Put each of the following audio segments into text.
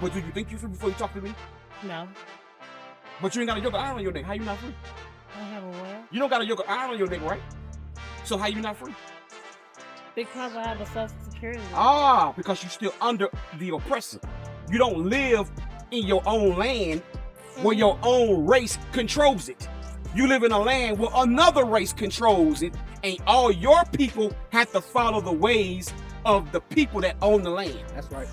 But do you think you're free before you talk to me? No. But you ain't got a yoke of iron on your neck. How you not free? I have a what? You don't got a yoke of iron on your neck, right? So how you not free? Because I have a social security. Ah, because you're still under the oppressor. You don't live in your own land where your own race controls it. You live in a land where another race controls it, and all your people have to follow the ways of the people that own the land. That's right.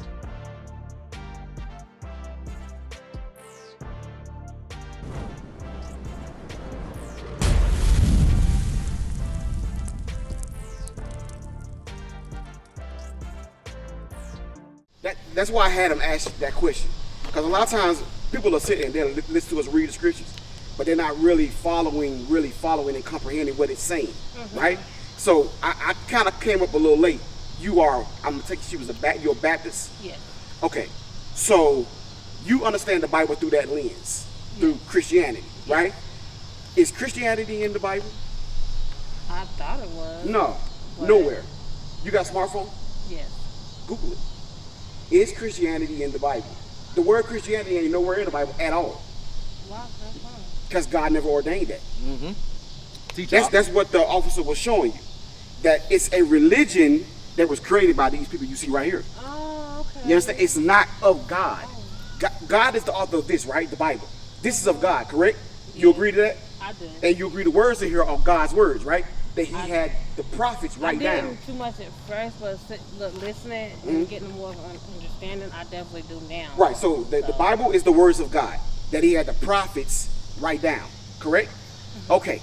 That's why I had him ask that question. Because a lot of times people are sitting and they'll listen to us read the scriptures, but they're not really following and comprehending what it's saying, right? So I kind of came up a little late. I'm gonna take you're a Baptist? Yes. Okay, so you understand the Bible through that lens, through Christianity, right? Is Christianity in the Bible? I thought it was. No, What? nowhere. You got a smartphone? Yes. Google it. Is Christianity in the Bible? The word Christianity ain't nowhere in the Bible at all. Wow, that's fine. Because God never ordained that. Teach That's what the officer was showing you. That it's a religion that was created by these people you see right here. Oh, okay. You understand? It's not of God. God is the author of this, right? The Bible. This is of God, correct? You agree to that? I do. And you agree the words in here are God's words, right? That he had the prophets write I down. didn't too much at first, but listening and getting more of an understanding, I definitely do now. Right, so the Bible is the words of God that he had the prophets write down, correct? Okay.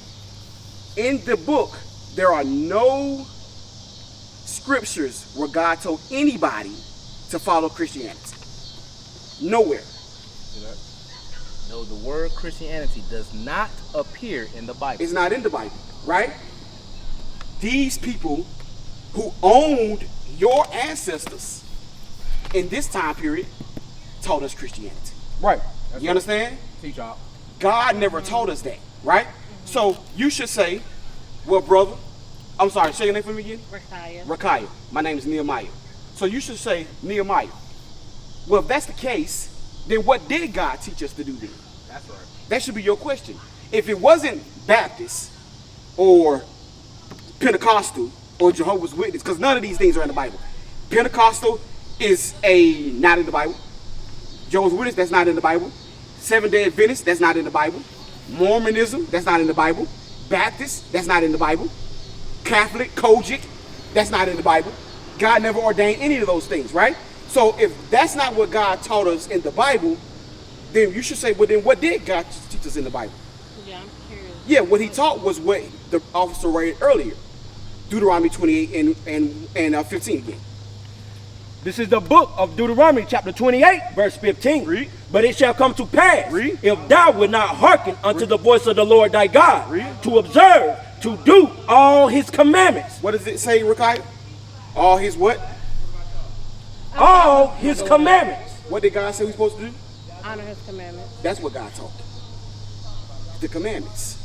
In the book, there are no scriptures where God told anybody to follow Christianity. Nowhere. No, the word Christianity does not appear in the Bible. It's not in the Bible, right? These people who owned your ancestors in this time period taught us Christianity. Right. You understand? Teach y'all. God never told us that, right? So you should say, well, brother, I'm sorry, say your name for me again? Rakiah. My name is Nehemiah. So you should say, Nehemiah. Well, if that's the case, then what did God teach us to do then? That's right. That should be your question. If it wasn't Baptist or Pentecostal or Jehovah's Witness, because none of these things are in the Bible. Pentecostal is not in the Bible. Jehovah's Witness, that's not in the Bible. Seventh-day Adventist, that's not in the Bible. Mormonism, that's not in the Bible. Baptist, that's not in the Bible. Catholic, Kojic, that's not in the Bible. God never ordained any of those things, right? So if that's not what God taught us in the Bible, then you should say, well, then what did God teach us in the Bible? Yeah, I'm curious. Yeah, what he taught was what the officer read earlier. Deuteronomy 28 and 15 again. This is the book of Deuteronomy, chapter 28, verse 15. Read. But it shall come to pass, Read. if thou wilt not hearken unto the voice of the Lord thy God, Read. to observe, to do all his commandments. What does it say, Rakiah? All his what? All his commandments. What did God say we're supposed to do? Honor his commandments. That's what God taught. The commandments.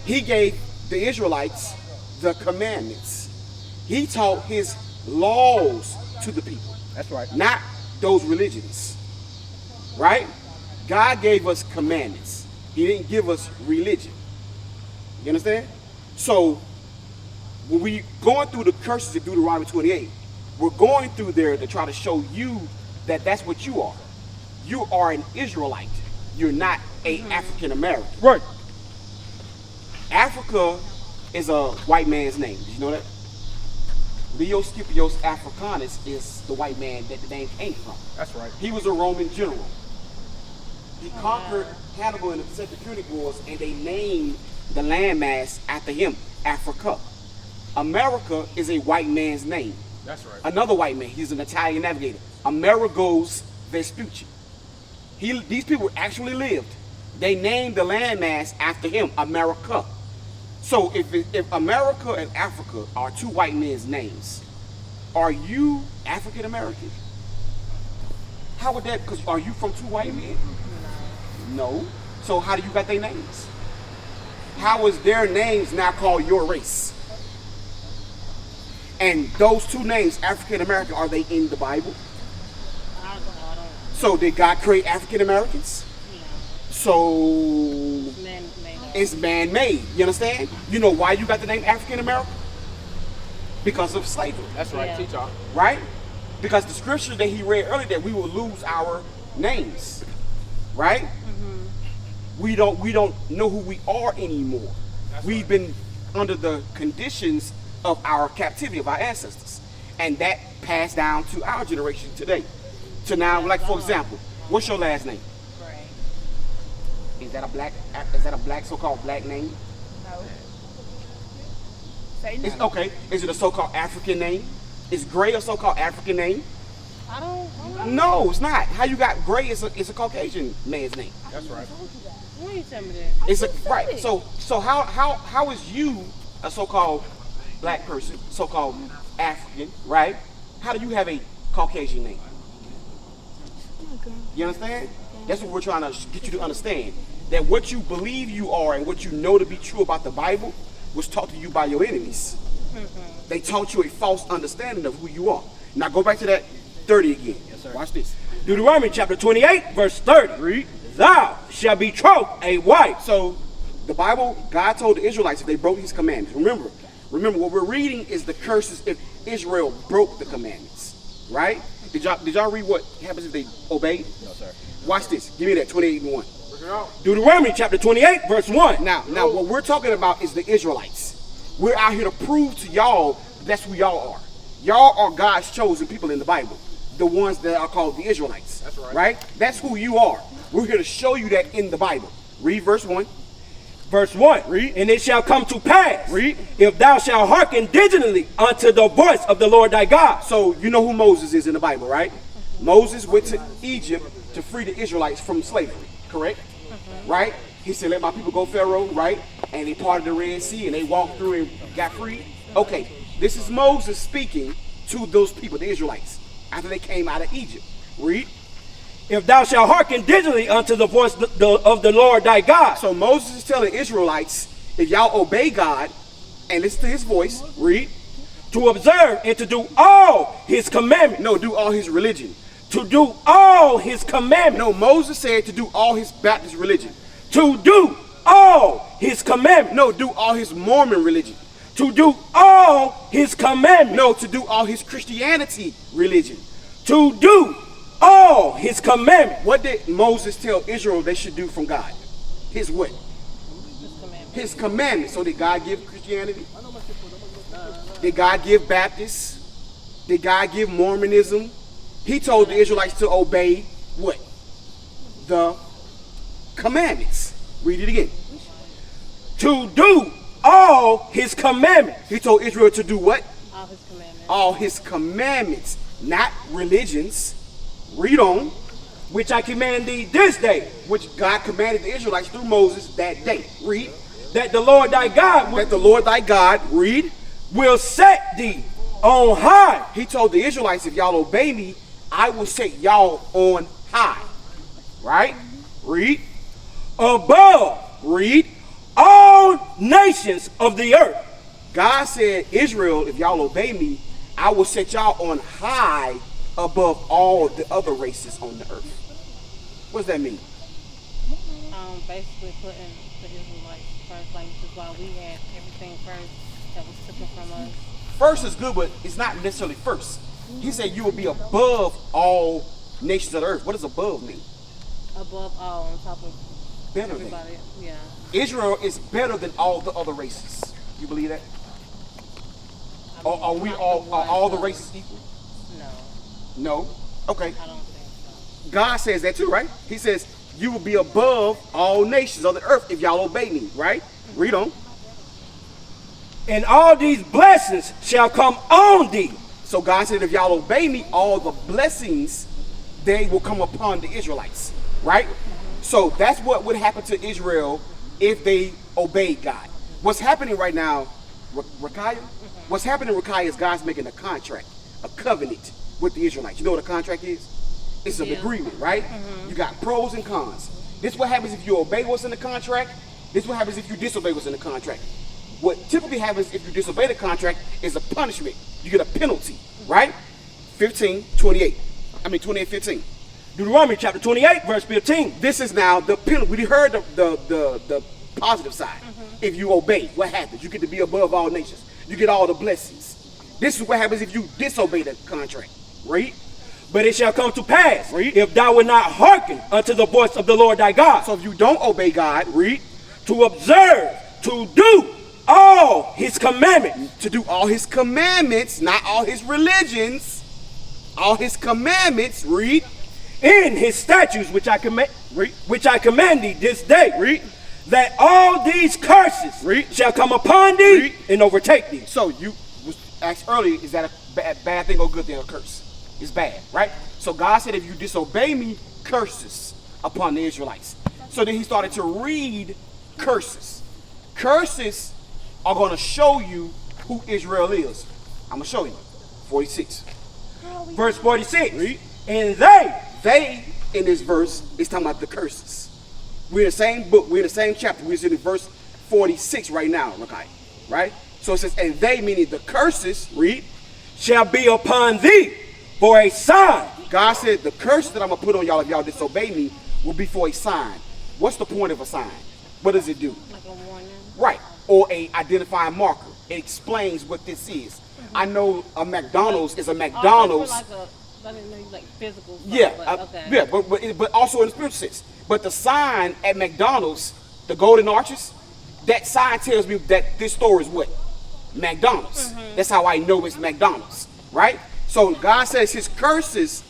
He gave the Israelites the commandments. He taught his laws to the people. That's right. Not those religions. Right? God gave us commandments. He didn't give us religion. You understand? So, when we going through the curses of Deuteronomy 28, we're going through there to try to show you that that's what you are. You are an Israelite. You're not a African American. Right. Africa is a white man's name. Did you know that? Leo Scipios Africanus is the white man that the name came from. That's right. He was a Roman general. He conquered Hannibal in the Pacific Punic Wars, and they named the landmass after him, Africa. America is a white man's name. That's right. Another white man, he's an Italian navigator, Amerigo's Vespucci. These people actually lived. They named the landmass after him, America. So if America and Africa are two white men's names, are you African American? How would that, because are you from two white men? No. So how do you got their names? How is their names now called your race? And those two names, African American, are they in the Bible? I don't. So did God create African Americans? So Man-made. it's man-made. You understand? You know why you got the name African American? Because of slavery, That's right. Yeah. Teach y'all. right? Because the scripture that he read earlier that we will lose our names, right? We don't know who we are anymore. We've been under the conditions of our captivity of our ancestors, and that passed down to our generation today. To now, like for example, what's your last name? Right. Is that a black? Is that a black so-called black name? No. Say no. Okay. Is it a so-called African name? Is Gray a so-called African name? I don't No, it's not. How you got Gray is a Caucasian man's name. That's right. Why you tell me that? It's a right. So how is you a so-called black person, so-called African, right? How do you have a Caucasian name? You understand? That's what we're trying to get you to understand. That what you believe you are and what you know to be true about the Bible was taught to you by your enemies. They taught you a false understanding of who you are. Now go back to that 30 again. Yes, sir. Watch this. Deuteronomy chapter 28, verse 30. Read. Thou shalt betroth a wife. So the Bible, God told the Israelites if they broke his commandments. Remember what we're reading is the curses if Israel broke the commandments. Right? Did y'all read what happens if they obey? No, sir. Watch this. Give me that 28 and 1. Deuteronomy chapter 28, verse 1. Now what we're talking about is the Israelites. We're out here to prove to y'all that's who y'all are. Y'all are God's chosen people in the Bible. The ones that are called the Israelites. That's right. Right? That's who you are. We're here to show you that in the Bible. Read verse 1. Verse 1. Read. And it shall come to pass, Read. if thou shalt hearken diligently unto the voice of the Lord thy God. So you know who Moses is in the Bible, right? Moses went to Egypt to free the Israelites from slavery, correct? Right? He said, let my people go, Pharaoh, right? And they parted the Red Sea and they walked through and got free. Okay, this is Moses speaking to those people, the Israelites, after they came out of Egypt. Read. If thou shalt hearken diligently unto the voice of the Lord thy God. So Moses is telling Israelites, if y'all obey God and listen to his voice, read. To observe and to do all his commandments. No, do all his religion. To do all his commandments. No, Moses said to do all his Baptist religion. To do all his commandments. No, do all his Mormon religion. To do all his commandments. No, to do all his Christianity religion. To do all his commandments. What did Moses tell Israel they should do from God? His what? His commandment. His commandments. So did God give Christianity? Did God give Baptists? Did God give Mormonism? He told the Israelites to obey what? The commandments. Read it again. To do all his commandments. He told Israel to do what? All his commandments. All his commandments, not religions. Read on. Which I command thee this day. Which God commanded the Israelites through Moses that day. Read. That the Lord thy God That the Lord thy God, read. will set thee on high. He told the Israelites, if y'all obey me, I will set y'all on high. Right? Read. Above Read. all nations of the earth. God said, Israel, if y'all obey me, I will set y'all on high above all the other races on the earth. What does that mean? Basically putting the Israelites first, like which is why we had everything first that was taken from us. First is good, but it's not necessarily first. He said you will be above all nations of the earth. What does above mean? Above all, on top of Better than. everybody. Yeah. Israel is better than all the other races. You believe that? I Are mean, we not all the are all the ones, races equal? No, No. Okay. I don't think so. God says that too, right? He says you will be above all nations of the earth if y'all obey me, right? Read on. And all these blessings shall come on thee. So God said if y'all obey me, all the blessings, they will come upon the Israelites, right? So that's what would happen to Israel if they obeyed God. What's happening right now, Rakaya? What's happening, Rakaya, is God's making a contract, a covenant with the Israelites. You know what a contract is? It's an Yeah. agreement, right? You got pros and cons. This is what happens if you obey what's in the contract. This is what happens if you disobey what's in the contract. What typically happens if you disobey the contract is a punishment. You get a penalty, right? 28:15. Deuteronomy chapter 28, verse 15. This is now the penalty. We heard the positive side. If you obey, what happens? You get to be above all nations. You get all the blessings. This is what happens if you disobey the contract. Read. But it shall come to pass, Read. if thou wilt not hearken unto the voice of the Lord thy God, So if you don't obey God, read, to observe, to do all his commandments, to do all his commandments, not all his religions, all his commandments, read, in his statutes which I command thee this day, read. that all these curses Read. shall come upon thee Read. and overtake thee. So you was asked earlier, is that a bad thing or good thing or curse? It's bad, right? So God said, if you disobey me, curses upon the Israelites. So then he started to read curses. Curses are going to show you who Israel is. I'm going to show you. 46. Verse 46. Read. And they, In this verse, is talking about the curses. We're in the same book. We're in the same chapter. We're in verse 46 right now, okay? Right? So it says, and they, meaning the curses, read, shall be upon thee for a sign. God said the curse that I'm going to put on y'all if y'all disobey me will be for a sign. What's the point of a sign? What does it do? Like a warning. Right. Or a identifying marker. It explains what this is. I know a McDonald's is a McDonald's. I didn't know you like physical stuff, Yeah, but okay. yeah, but also in the spiritual sense. But the sign at McDonald's, the golden arches, that sign tells me that this store is what? McDonald's. That's how I know it's McDonald's, right? So God says his curses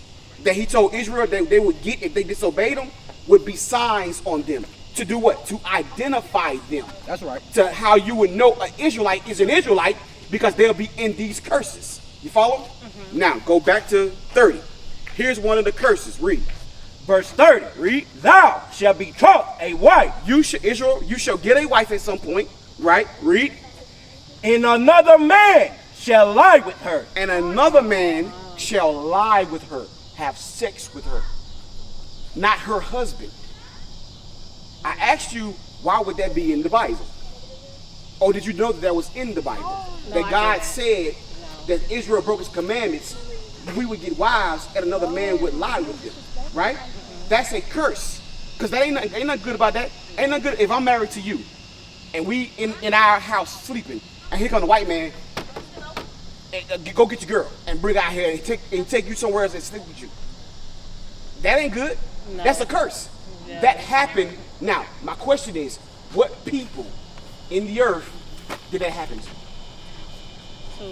that he told Israel that they would get if they disobeyed him would be signs on them. To do what? To identify them. That's right. To how you would know an Israelite is an Israelite because they'll be in these curses. You follow? Now go back to 30. Here's one of the curses. Read. Verse 30. Read. Thou shalt be taught a wife, Israel, you shall get a wife at some point. Right? Read. and another man shall lie with her. And another man shall lie with her, have sex with her, not her husband. I asked you, why would that be in the Bible? Or did you know that was in the Bible? No, That I God didn't. said that Israel broke his commandments, we would get wives and another man would lie with them, right? That's a curse. Because that ain't nothing good about that. Ain't nothing good if I'm married to you and we in our house sleeping and here come the white man and go get your girl and bring her out here and take you somewhere else and sleep with you. That ain't good. No. That's a curse. Yeah. That happened. Now, my question is, what people in the earth did that happen to? To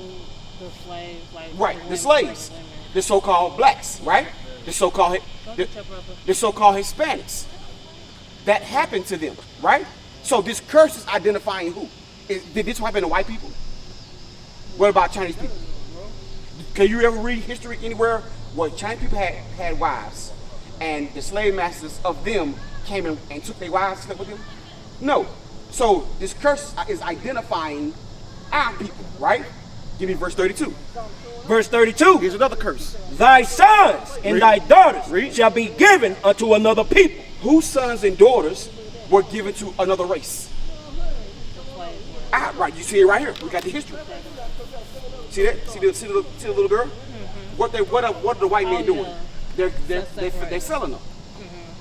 the slaves, like Right, women, the slaves, like women. the so-called blacks, right? The so-called Go get your brother. the so-called Hispanics. That happened to them, right? So this curse is identifying who? Did this happen to white people? What about Chinese people? Can you ever read history anywhere where Chinese people had wives and the slave masters of them came in and took their wives and slept with them? No. So this curse is identifying our people, right? Give me verse 32. Verse 32. Here's another curse. Thy sons and Read. thy daughters Read. shall be given unto another people. Whose sons and daughters were given to another race? The slaves were. Right, you see it right here. We got the history. See that? See the little girl? What are the white men Oh, doing? yeah. They're selling them.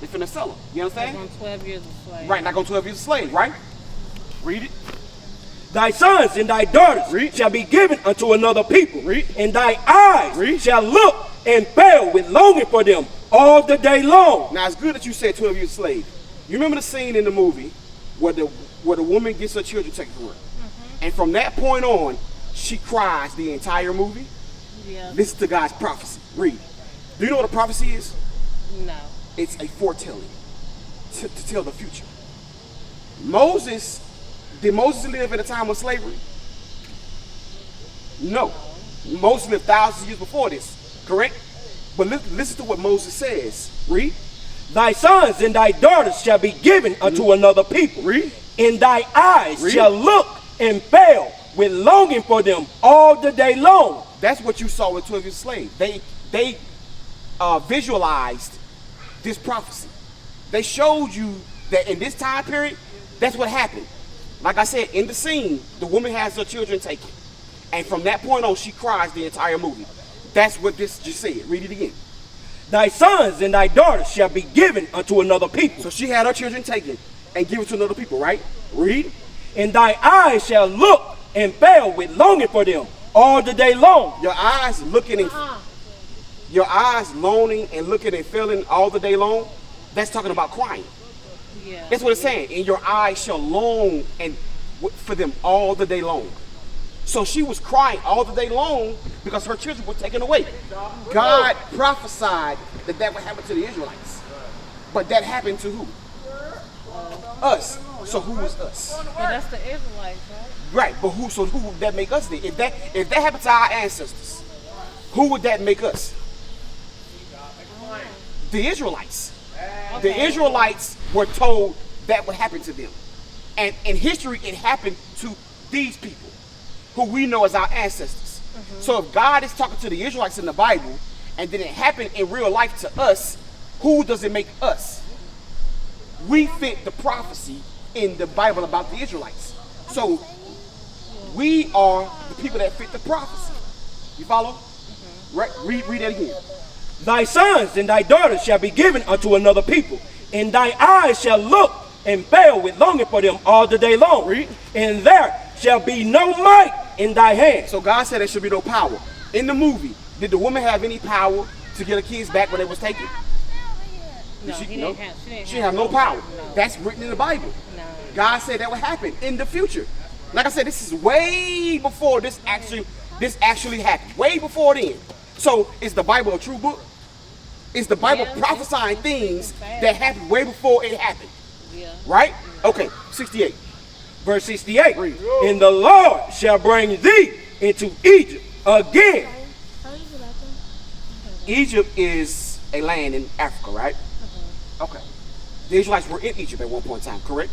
They're finna sell them. You Like understand? on 12 years of slave. Right, like on 12 years a slave, right? Read it. Thy sons and thy daughters Read. shall be given unto another people. Read. And thy eyes Read. shall look and fail with longing for them all the day long. Now it's good that you said 12 years slave. You remember the scene in the movie where the woman gets her children taken from her, and from that point on, she cries the entire movie. Yeah. Listen to God's prophecy. Read. Do you know what a prophecy is? No. It's a foretelling to tell the future. Did Moses live in a time of slavery? No. Moses lived thousands of years before this, correct? But listen to what Moses says. Read. Thy sons and thy daughters shall be given unto another people. Read. And thy eyes Read. shall look and fail with longing for them all the day long. That's what you saw with 12 years slave. They visualized this prophecy. They showed you that in this time period, that's what happened. Like I said, in the scene, the woman has her children taken. And from that point on, she cries the entire movie. That's what this just said. Read it again. Thy sons and thy daughters shall be given unto another people. So she had her children taken and given to another people, right? Read. And thy eyes shall look and fail with longing for them all the day long. Your eyes looking and your eyes longing and looking and feeling all the day long. That's talking about crying. Yeah. That's what it's saying. And your eyes shall long and for them all the day long. So she was crying all the day long because her children were taken away. God prophesied that that would happen to the Israelites. But that happened to who? Us. So who was us? Yeah, that's the Israelites, right? Right, but who? So who would that make us then? If that happened to our ancestors, who would that make us? The Israelites. The Israelites were told that would happen to them. And in history, it happened to these people, who we know as our ancestors. So if God is talking to the Israelites in the Bible, and then it happened in real life to us, who does it make us? We fit the prophecy in the Bible about the Israelites. So we are the people that fit the prophecy. You follow? Right? Read that again. Thy sons and thy daughters shall be given unto another people, and thy eyes shall look and fail with longing for them all the day long. Read. And there shall be no might in thy hand. So God said there should be no power. In the movie, did the woman have any power to get her kids back when they was taken? No, She she didn't have no power. No. That's written in the Bible. No. God said that would happen in the future. Like I said, this is way before this actually happened. Way before then. So is the Bible a true book? Is the Bible prophesying things that happened way before it happened? Yeah. Right? Okay, 68. Verse 68. Read. And the Lord shall bring thee into Egypt again. Egypt is a land in Africa, right? Okay. The Israelites were in Egypt at one point in time, correct?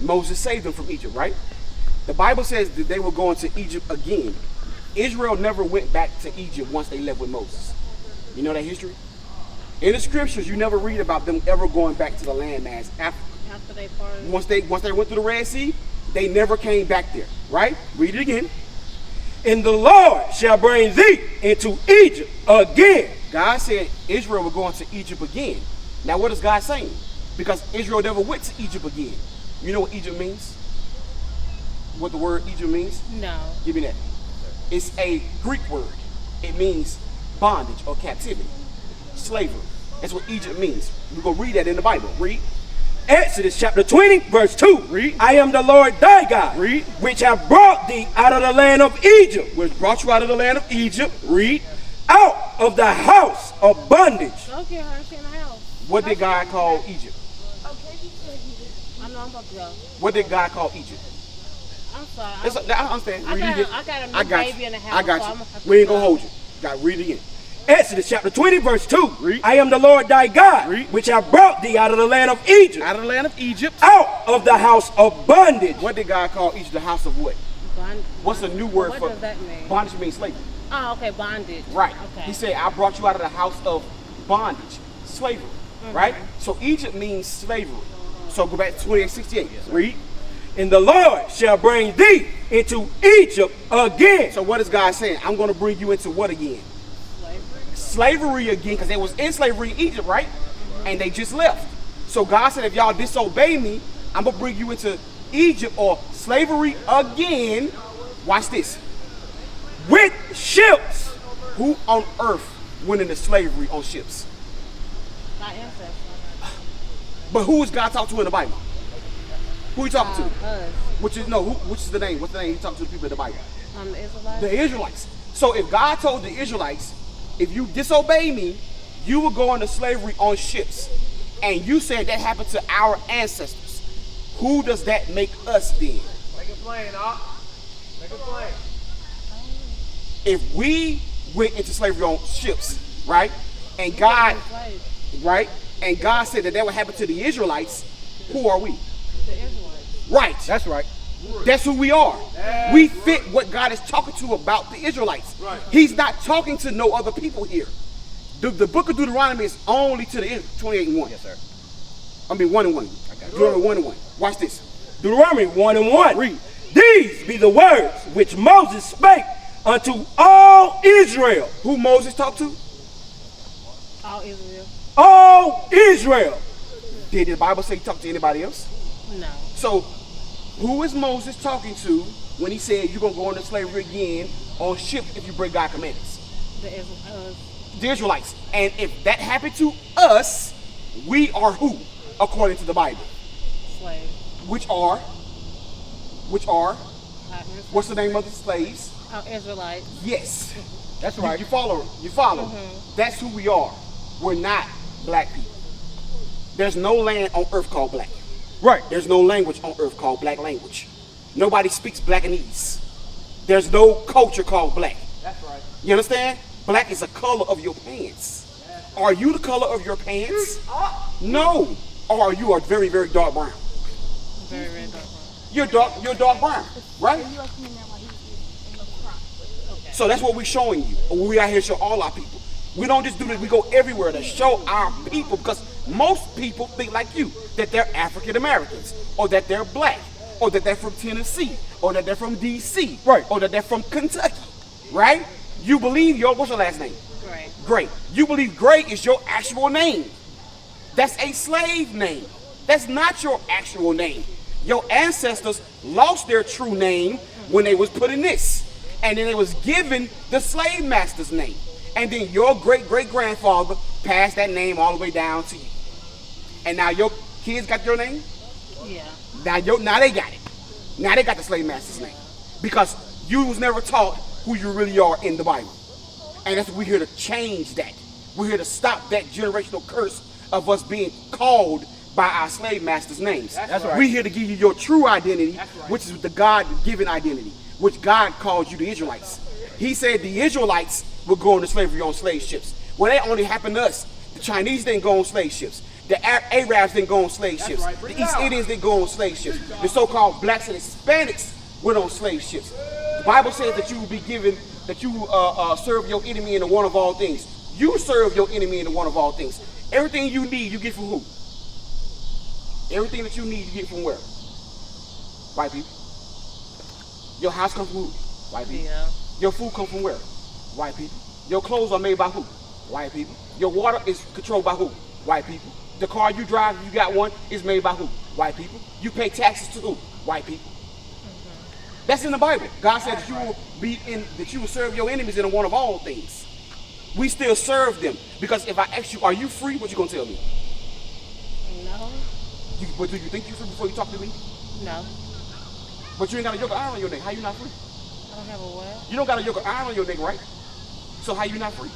Moses saved them from Egypt, right? The Bible says that they were going to Egypt again. Israel never went back to Egypt once they left with Moses. You know that history? In the scriptures, you never read about them ever going back to the landmass Africa. After they parted. Once they went through the Red Sea, they never came back there, right? Read it again. And the Lord shall bring thee into Egypt again. God said Israel were going to Egypt again. Now what is God saying? Because Israel never went to Egypt again. You know what Egypt means? What the word Egypt means? No. Give me that. It's a Greek word. It means bondage or captivity. Slavery. That's what Egypt means. We're going to read that in the Bible. Read. Exodus chapter 20, verse 2. Read. I am the Lord thy God, Read. which have brought thee out of the land of Egypt, Which brought you out of the land of Egypt. Read. out of the house of bondage. Don't get her. She in the house. What did God call Egypt? I know I'm about to go. What did God call Egypt? I'm sorry. I understand. I Read got it. a new I got baby you. in the house, I got so you. I'm gonna have to We ain't gonna go. hold you. Got to read it again. Exodus chapter 20, verse 2. Read. I am the Lord thy God, Read. which have brought thee out of the land of Egypt, Out of the land of Egypt. out of the house of bondage. What did God call Egypt? The house of what? What's the new word What for does that mean? bondage? Means slavery. Oh, okay, bondage. Right. Okay. He said, I brought you out of the house of bondage, slavery. Right? So Egypt means slavery. So go back to 28:68. Read. And the Lord shall bring thee into Egypt again. So what is God saying? I'm going to bring you into what again? Slavery again, because they was in slavery in Egypt, right? And they just left. So God said, if y'all disobey me, I'm going to bring you into Egypt or slavery again. Watch this. With ships. Who on earth went into slavery on ships? My ancestors. But who is God talking to in the Bible? Who he talking to? Us. Which is which is the name? What's the name he talking to the people in the Bible? The Israelites. The Israelites. So if God told the Israelites, if you disobey me, you will go into slavery on ships. And you said that happened to our ancestors. Who does that make us then? Make it plain, Make it plain. If we went into slavery on ships, right? And God, right? And God said that would happen to the Israelites, who are we? The Israelites. Right. That's right. That's who we are. We fit what God is talking to about the Israelites. Right. He's not talking to no other people here. The book of Deuteronomy is only to the 28:1. Yes, sir. I mean 1:1. Deuteronomy 1:1. Watch this. Deuteronomy 1:1. Read. These be the words which Moses spake unto all Israel. Who Moses talked to? All Israel. All Israel. Did the Bible say talk to anybody else? No. So, who is Moses talking to when he said you're going to go into slavery again on ship if you break God's commandments? The Israelites. And if that happened to us, we are who, according to the Bible? Slaves. Which are, what's the name of the slaves? Israelites. Yes. That's right. You follow. That's who we are. We're not black people. There's no land on earth called black. Right. There's no language on earth called black language. Nobody speaks Blackanese. There's no culture called black. That's right. You understand? Black is the color of your pants. Are you the color of your pants? No. Or you are very, very dark brown. Very, very dark brown. You're dark brown, right? So that's what we're showing you. We out here to show all our people. We don't just do this, we go everywhere to show our people, because most people think like you, that they're African Americans, or that they're black, or that they're from Tennessee, or that they're from DC, Right. or that they're from Kentucky, right? You believe what's your last name? Gray. Gray. You believe Gray is your actual name. That's a slave name. That's not your actual name. Your ancestors lost their true name when they was put in this. And then they was given the slave master's name. And then your great-great-grandfather passed that name all the way down to you. And now your kids got your name? Yeah. Now they got it. Now they got the slave master's name. Because you was never taught who you really are in the Bible. And that's what we're here to change that. We're here to stop that generational curse of us being called by our slave masters' names. That's right. We're here to give you your true identity, Right. which is the God-given identity, which God called you the Israelites. He said the Israelites would go into slavery on slave ships. Well, that only happened to us. The Chinese didn't go on slave ships. The Arabs didn't go on slave ships. right. Bring The it East out. Indians didn't go on slave ships. The so-called blacks and Hispanics went on slave ships. The Bible says that you will be given, that you serve your enemy in the one of all things. You serve your enemy in the one of all things. Everything you need, you get from who? Everything that you need, you get from where? White people. Your house comes from who? White people. Yeah. Your food comes from where? White people. Your clothes are made by who? White people. Your water is controlled by who? White people. The car you drive, if you got one, is made by who? White people. You pay taxes to who? White people. That's in the Bible. God said that you will serve your enemies in the one of all things. We still serve them, because if I ask you, are you free? What you gonna tell me? No. But do you think you're free before you talk to me? No. But you ain't got a yoke of iron on your neck. How you not free? I don't have a what? You don't got a yoke of iron on your neck, right? So how you not free?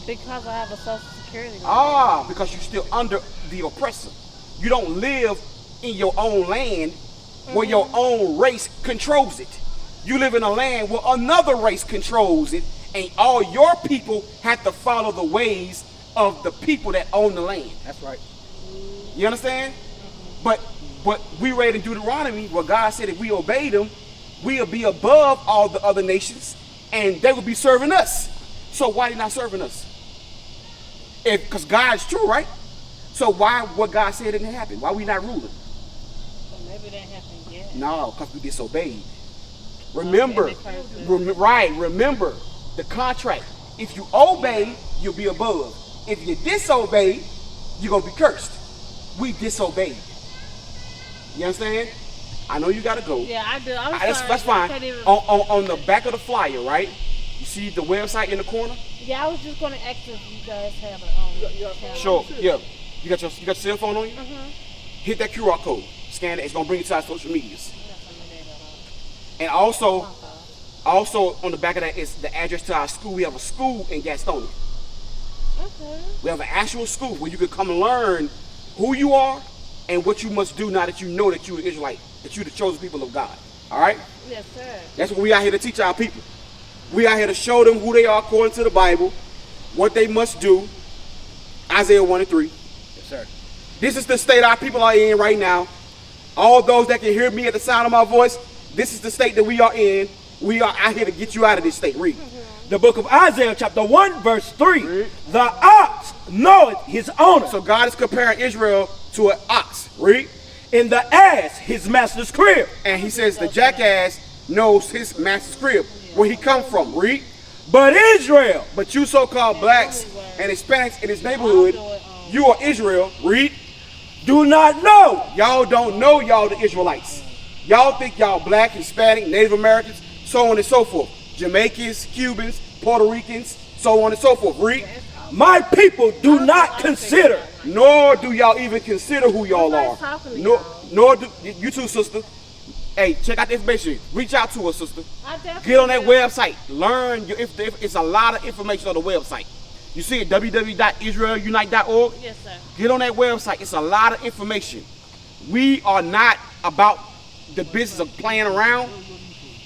Because I have a social security number. Ah, because you're still under the oppressor. You don't live in your own land where your own race controls it. You live in a land where another race controls it, and all your people have to follow the ways of the people that own the land. That's right. You understand? But we read in Deuteronomy where God said if we obey them, we'll be above all the other nations, and they will be serving us. So why are they not serving us? Because God is true, right? So why what God said didn't happen? Why we not ruling? Well, maybe that happened yet. No, because we disobeyed. Remember, Okay, remember the contract. If you obey, you'll be above. If you disobey, you're going to be cursed. We disobeyed. You understand? I know you got to go. Yeah, I do. I'm That's sorry. fine. I can't even- On the back of the flyer, right? You see the website in the corner? Yeah, I was just going to ask if you guys have a channel. Sure. Yeah. You got your cell phone on you? Hit that QR code. Scan it. It's going to bring you to our social medias. And also on the back of that is the address to our school. We have a school in Gastonia. Okay. We have an actual school where you can come and learn who you are and what you must do now that you know that you're an Israelite, that you're the chosen people of God. All right? Yes, sir. That's what we out here to teach our people. We out here to show them who they are according to the Bible, what they must do. Isaiah 1 and 3. Yes, sir. This is the state our people are in right now. All those that can hear me at the sound of my voice, this is the state that we are in. We are out here to get you out of this state. Read. The book of Isaiah chapter 1 verse 3. The ox knoweth his owner, So God is comparing Israel to an ox. Read. and the ass his master's crib. And he says the jackass knows his master's crib, where he come from. Read. but Israel. But you so-called blacks and Hispanics in this neighborhood, you are Israel. Read. Do not know. Y'all don't know y'all the Israelites. Y'all think y'all black, Hispanic, Native Americans, so on and so forth. Jamaicans, Cubans, Puerto Ricans, so on and so forth. Read. My people do not consider. Nor do y'all even consider who y'all are. Nor do you too, sister. Hey, check out the information. Reach out to us, sister. Get on that website. Learn. If it's a lot of information on the website. You see it, www.israelunite.org? Yes, sir. Get on that website. It's a lot of information. We are not about the business of playing around.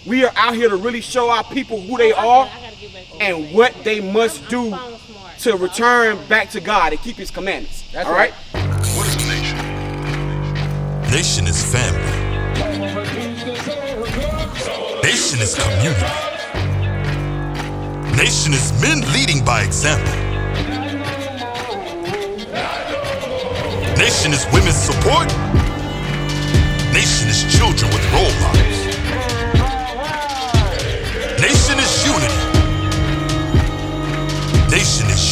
We are out here to really show our people who they are and what they must do to return back to God and keep His commandments. That's all right? What is a nation? Nation is family. Nation is community. Nation is men leading by example. Nation is women's support. Nation is children with role models. Nation is unity. Nation is